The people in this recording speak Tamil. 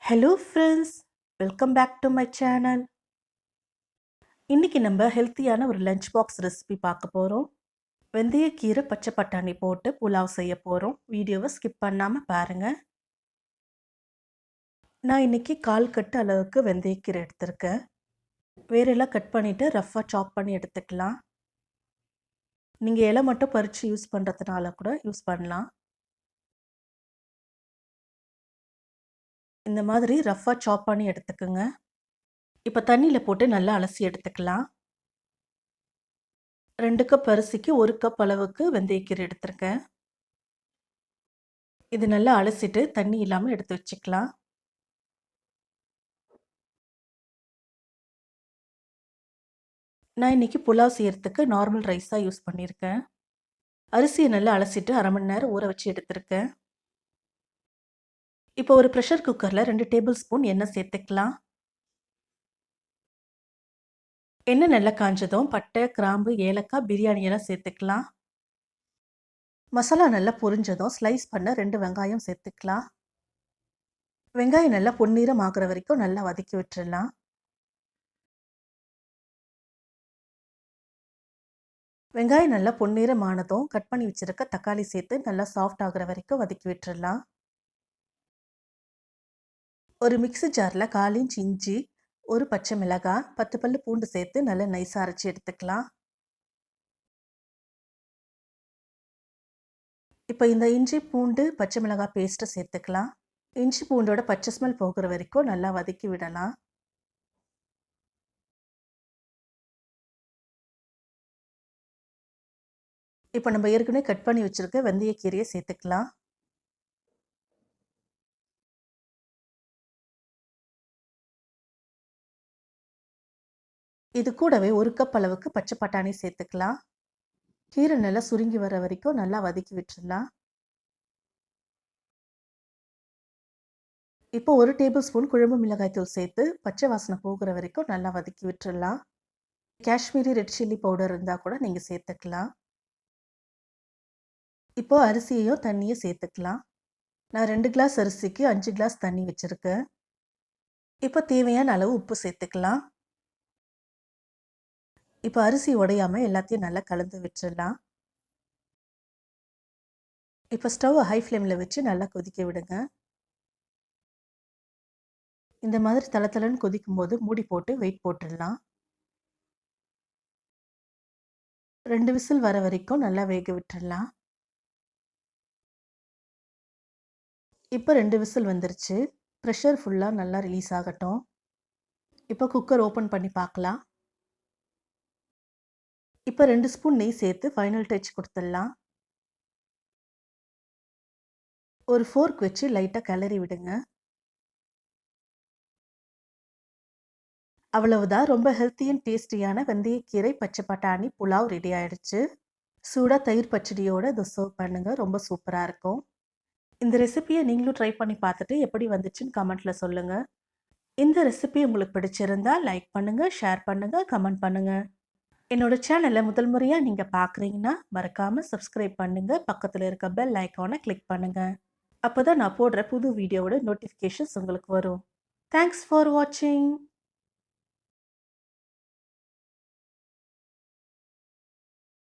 Hello friends, welcome back to my channel. இன்னைக்கு நம்ம ஹெல்த்தியான ஒரு லஞ்ச் பாக்ஸ் ரெசிபி பார்க்க போகிறோம். வெந்தயக்கீரை பச்சை பட்டாணி போட்டு புலாவ் செய்ய போகிறோம். வீடியோவை ஸ்கிப் பண்ணாமல் பாருங்கள். நான் இன்னைக்கு 1/4 கட்டு அளவுக்கு வெந்தயக்கீரை எடுத்திருக்கேன். வேரெல்லாம் கட் பண்ணிவிட்டு ரஃப்பாக சாப் பண்ணி எடுத்துக்கலாம். நீங்கள் இலை மட்டும் பறித்து யூஸ் பண்ணுறதுனால கூட யூஸ் பண்ணலாம். இந்த மாதிரி ரஃப்பாக சாப் பண்ணி எடுத்துக்கோங்க. இப்போ தண்ணியில் போட்டு நல்லா அலசி எடுத்துக்கலாம். 2 கப் அரிசிக்கு 1 கப் அளவுக்கு வெந்தயக்கீரை எடுத்திருக்கேன். இது நல்லா அலசிட்டு தண்ணி இல்லாமல் எடுத்து வச்சுக்கலாம். நான் இன்றைக்கி புலாவ் செய்கிறதுக்கு நார்மல் ரைஸ் தான் யூஸ் பண்ணியிருக்கேன். அரிசியை நல்லா அலசிட்டு 1/2 மணி நேரம் ஊற வச்சு எடுத்திருக்கேன். இப்போ ஒரு ப்ரெஷர் குக்கரில் 2 டேபிள் ஸ்பூன் எண்ணெய் சேர்த்துக்கலாம். எண்ணெய் நல்லா காஞ்சதும் பட்டை, கிராம்பு, ஏலக்காய், பிரியாணி எல்லாம் சேர்த்துக்கலாம். மசாலா நல்லா பொரிஞ்சதும் ஸ்லைஸ் பண்ண 2 வெங்காயம் சேர்த்துக்கலாம். வெங்காயம் நல்லா பொன்னிறம் ஆகிற வரைக்கும் நல்லா வதக்கி விட்டுடலாம். வெங்காயம் நல்லா பொன்னிறம் ஆனதும் கட் பண்ணி வச்சிருக்க தக்காளி சேர்த்து நல்லா சாஃப்ட் ஆகிற வரைக்கும் வதக்கி விட்டுடலாம். ஒரு மிக்ஸி ஜாரில் 1/4 இன்ச் இஞ்சி, ஒரு பச்சை மிளகாய், 10 பல்லு பூண்டு சேர்த்து நல்லா நைஸாக அரைச்சி எடுத்துக்கலாம். இப்போ இந்த இஞ்சி பூண்டு பச்சை மிளகாய் பேஸ்ட்டை சேர்த்துக்கலாம். இஞ்சி பூண்டோட பச்சை ஸ்மெல் போகிற வரைக்கும் நல்லா வதக்கி விடலாம். இப்போ நம்ம ஏற்கனவே கட் பண்ணி வச்சுருக்க வெந்தயக்கீரையை சேர்த்துக்கலாம். இது கூடவே 1 கப் அளவுக்கு பச்சை பட்டாணி சேர்த்துக்கலாம். கீரை நல்லா சுருங்கி வர வரைக்கும் நல்லா வதக்கி விட்டுடலாம். இப்போ 1 டேபிள் ஸ்பூன் குழம்பு மிளகாய் தூள் சேர்த்து பச்சை வாசனை போகிற வரைக்கும் நல்லா வதக்கி விட்டுடலாம். காஷ்மீரி ரெட் சில்லி பவுடர் இருந்தால் கூட நீங்கள் சேர்த்துக்கலாம். இப்போ அரிசியையும் தண்ணியும் சேர்த்துக்கலாம். நான் 2 கிளாஸ் அரிசிக்கு 5 கிளாஸ் தண்ணி வச்சுருக்கேன். இப்போ தேவையான அளவு உப்பு சேர்த்துக்கலாம். இப்போ அரிசி உடையாமல் எல்லாத்தையும் நல்லா கலந்து விட்டுடலாம். இப்போ ஸ்டவ் ஹை ஃப்ளேமில் வச்சு நல்லா கொதிக்க விடுங்க. இந்த மாதிரி தளத்தலன்னு கொதிக்கும் போது மூடி போட்டு வெயிட் போட்டுடலாம். 2 விசில் வர வரைக்கும் நல்லா வேக விட்டுடலாம். இப்போ 2 விசில் வந்துருச்சு. ப்ரெஷர் ஃபுல்லாக நல்லா ரிலீஸ் ஆகட்டும். இப்போ குக்கர் ஓப்பன் பண்ணி பார்க்கலாம். இப்போ 2 ஸ்பூன் நெய் சேர்த்து ஃபைனல் டச் கொடுத்துடலாம். ஒரு ஃபோர்க் வச்சு லைட்டாக கிளறி விடுங்க. அவ்வளவுதான், ரொம்ப ஹெல்த்தி அண்ட் டேஸ்டியான வெந்தயக்கீரை பச்சை பட்டாணி புலாவ் ரெடி ஆயிடுச்சு. சூடாக தயிர் பச்சடியோடு இதை சர்வ் பண்ணுங்கள். ரொம்ப சூப்பராக இருக்கும். இந்த ரெசிபியை நீங்களும் ட்ரை பண்ணி பார்த்துட்டு எப்படி வந்துச்சுன்னு கமெண்ட்டில் சொல்லுங்கள். இந்த ரெசிபி உங்களுக்கு பிடிச்சிருந்தா லைக் பண்ணுங்கள், ஷேர் பண்ணுங்கள், கமெண்ட் பண்ணுங்கள். என்னோட சேனலை முதல் முறையாக நீங்கள் பார்க்குறீங்கன்னா மறக்காமல் சப்ஸ்கிரைப் பண்ணுங்கள். பக்கத்தில் இருக்க பெல் ஐக்கானை கிளிக் பண்ணுங்கள். அப்போ தான் நான் போடுற புது வீடியோவோட நோட்டிஃபிகேஷன்ஸ் உங்களுக்கு வரும். தேங்க்ஸ் ஃபார் வாட்சிங்.